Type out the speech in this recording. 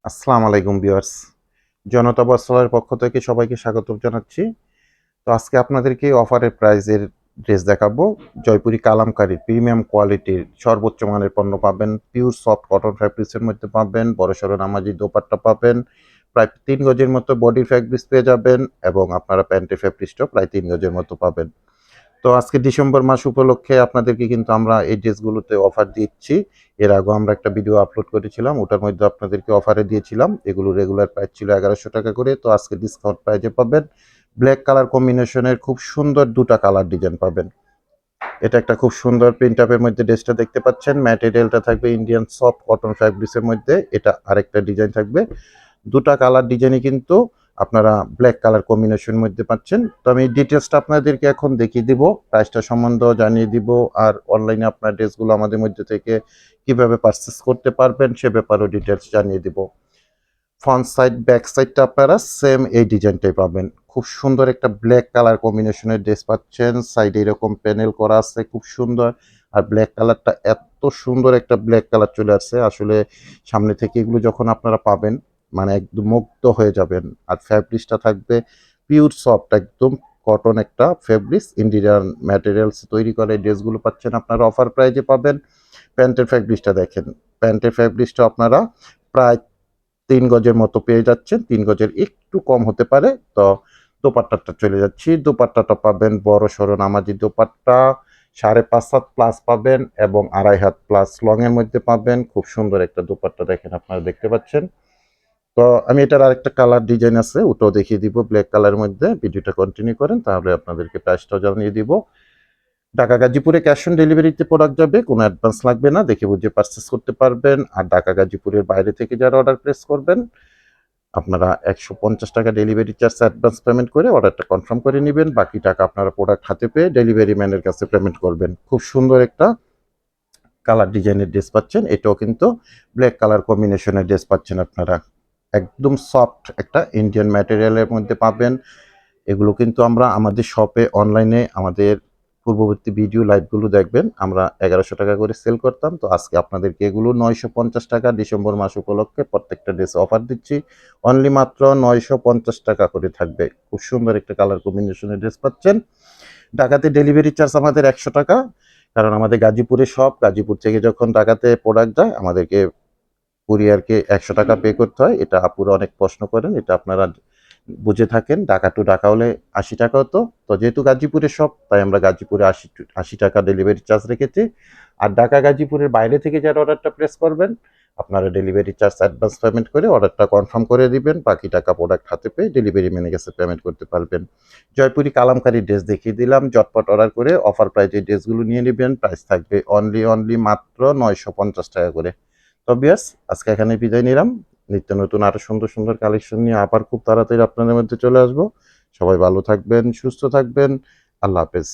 আসসালামু আলাইকুম ভিউয়ার্স। জনতা বস্ত্রালয়ের পক্ষ থেকে সবাইকে স্বাগত জানাচ্ছি। তো আজকে আপনাদেরকে অফারের প্রাইজের ড্রেস দেখাবো। জয়পুরি কালামকারী প্রিমিয়াম কোয়ালিটির সর্বোচ্চ মানের পণ্য পাবেন। পিওর সফট কটন ফ্যাব্রিক্সের মধ্যে পাবেন। বড়সড় নামাজি দোপাট্টা পাবেন। প্রায় ৩ গজের মতো বডি ফ্যাব্রিক্স পেয়ে যাবেন এবং আপনারা প্যান্টের ফ্যাব্রিক্সটাও প্রায় ৩ গজের মতো পাবেন। তো আজকে ডিসেম্বর মাস উপলক্ষে আপনাদেরকে কিন্তু আমরা এই ড্রেসগুলোতে অফার দিচ্ছি। এর আগেও আমরা একটা ভিডিও আপলোড করেছিলাম, ওটার মধ্যে আপনাদেরকে অফারে দিয়েছিলাম। এগুলো রেগুলার প্রাইস ছিল ১১০০ টাকা করে, তো আজকে ডিসকাউন্ট প্রাইজে পাবেন। ব্ল্যাক কালার কম্বিনেশনের খুব সুন্দর দুটা কালার ডিজাইন পাবেন। এটা একটা খুব সুন্দর প্রিন্ট আপের মধ্যে ড্রেসটা দেখতে পাচ্ছেন। ম্যাটেরিয়ালটা থাকবে ইন্ডিয়ান সফট কটন ফ্যাব্রিক্সের মধ্যে। এটা আরেকটা ডিজাইন থাকবে। দুটা কালার ডিজাইনই কিন্তু আপনারা ব্ল্যাক কালার কম্বিনেশন মধ্যে পাচ্ছেন। তো আমি ডিটেলসটা আপনাদেরকে এখন দেখিয়ে দিব, প্রাইসটা সম্বন্ধেও জানিয়ে দিব, আর অনলাইনে আপনার ড্রেসগুলো আমাদের মধ্যে থেকে কিভাবে পারচেস করতে পারবেন সে ব্যাপারেও ডিটেলস জানিয়ে দিব। ফ্রন্ট সাইড ব্যাক সাইডটা আপনারা সেম এই ডিজাইনটাই পাবেন। খুব সুন্দর একটা ব্ল্যাক কালার কম্বিনেশনের ড্রেস পাচ্ছেন। সাইডে এরকম প্যানেল করা আছে খুব সুন্দর। আর ব্ল্যাক কালারটা এত সুন্দর একটা ব্ল্যাক কালার চলে আসছে, আসলে সামনে থেকে এগুলো যখন আপনারা পাবেন মানে একদম মুগ্ধ হয়ে যাবেন। আর ফ্যাব্রিক্সটা থাকবে পিওর সফট, একদম কটন একটা ফ্যাব্রিক্স। ইন্ডিয়ান ম্যাটেরিয়ালস তৈরি করে এই ড্রেসগুলো পাচ্ছেন আপনারা অফার প্রাইজে পাবেন। প্যান্টের ফ্যাব্রিক্সটা দেখেন। প্যান্টের ফ্যাব্রিক্সটা আপনারা প্রায় ৩ গজের মতো পেয়ে যাচ্ছেন। ৩ গজের একটু কম হতে পারে। তো দোপাট্টাটা চলে যাচ্ছি। দোপাট্টাটা পাবেন বড়সড় নামাজি দোপাট্টা। ৫.৫ হাত প্লাস পাবেন এবং ২.৫ হাত প্লাস লং এর মধ্যে পাবেন। খুব সুন্দর একটা দোপাট্টা দেখেন, আপনারা দেখতে পাচ্ছেন। তো আমি এটার আরেকটা কালার ডিজাইন আছে, ওটাও দেখিয়ে দিব ব্ল্যাক কালারের মধ্যে। ভিডিওটা কন্টিনিউ করেন, তাহলে আপনাদেরকে প্রাইসটাও জানিয়ে দিব। ঢাকা গাজীপুরে ক্যাশ অন ডেলিভারিতে প্রোডাক্ট যাবে, কোনো অ্যাডভান্স লাগবে না, দেখে বুঝে পারচেস করতে পারবেন। আর ঢাকা গাজীপুরের বাইরে থেকে যারা অর্ডার প্লেস করবেন আপনারা ১৫০ টাকা ডেলিভারি চার্জ অ্যাডভান্স পেমেন্ট করে অর্ডারটা কনফার্ম করে নেবেন। বাকি টাকা আপনারা প্রোডাক্ট হাতে পেয়ে ডেলিভারি ম্যানের কাছে পেমেন্ট করবেন। খুব সুন্দর একটা কালার ডিজাইনের ড্রেস পাচ্ছেন। এটাও কিন্তু ব্ল্যাক কালার কম্বিনেশনের ড্রেস পাচ্ছেন আপনারা। একদম সফট একটা ইন্ডিয়ান ম্যাটেরিয়ালের মধ্যে পাবেন। এগুলো কিন্তু আমরা আমাদের শপে অনলাইনে আমাদের পূর্ববর্তী ভিডিও লাইভগুলো দেখবেন, আমরা ১১০০ টাকা করে সেল করতাম। তো আজকে আপনাদেরকে এগুলো ৯৫০ টাকা ডিসেম্বর মাস উপলক্ষে প্রত্যেকটা ড্রেসে অফার দিচ্ছি। অনলি মাত্র ৯৫০ টাকা করে থাকবে। খুব সুন্দর একটা কালার কম্বিনেশনের ড্রেস পাচ্ছেন। ঢাকাতে ডেলিভারি চার্জ আমাদের ১০০ টাকা, কারণ আমাদের গাজীপুরে শপ। গাজীপুর থেকে যখন ঢাকাতে প্রোডাক্ট যায় আমাদেরকে কুরিয়ারকে ১০০ টাকা পে করতে হয়। এটা আপুরা অনেক প্রশ্ন করেন, এটা আপনারা বুঝে থাকেন। ঢাকা টু ঢাকা হলে ৮০ টাকা হতো। তো যেহেতু গাজীপুরে সব, তাই আমরা গাজীপুরে ৮০ টাকা ডেলিভারি চার্জ রেখেছি। আর ঢাকা গাজীপুরের বাইরে থেকে যারা অর্ডারটা প্লেস করবেন আপনারা ডেলিভারি চার্জ অ্যাডভান্স পেমেন্ট করে অর্ডারটা কনফার্ম করে দিবেন। বাকি টাকা প্রোডাক্ট হাতে পেয়ে ডেলিভারি ম্যানের কাছে পেমেন্ট করতে পারবেন। জয়পুরি কালামকারী ড্রেস দেখিয়ে দিলাম। ঝটপট অর্ডার করে অফার প্রাইজে ড্রেসগুলো নিয়ে নেবেন। প্রাইস থাকবে অনলি মাত্র ৯৫০ টাকা করে। তো ভিউয়ার্স, আজকে এখানে বিদায় নিলাম। নিত্য নতুন আরো সুন্দর সুন্দর কালেকশন নিয়ে আবার খুব তাড়াতাড়ি আপনাদের মধ্যে চলে আসবো। সবাই ভালো থাকবেন, সুস্থ থাকবেন। আল্লাহ হাফেজ।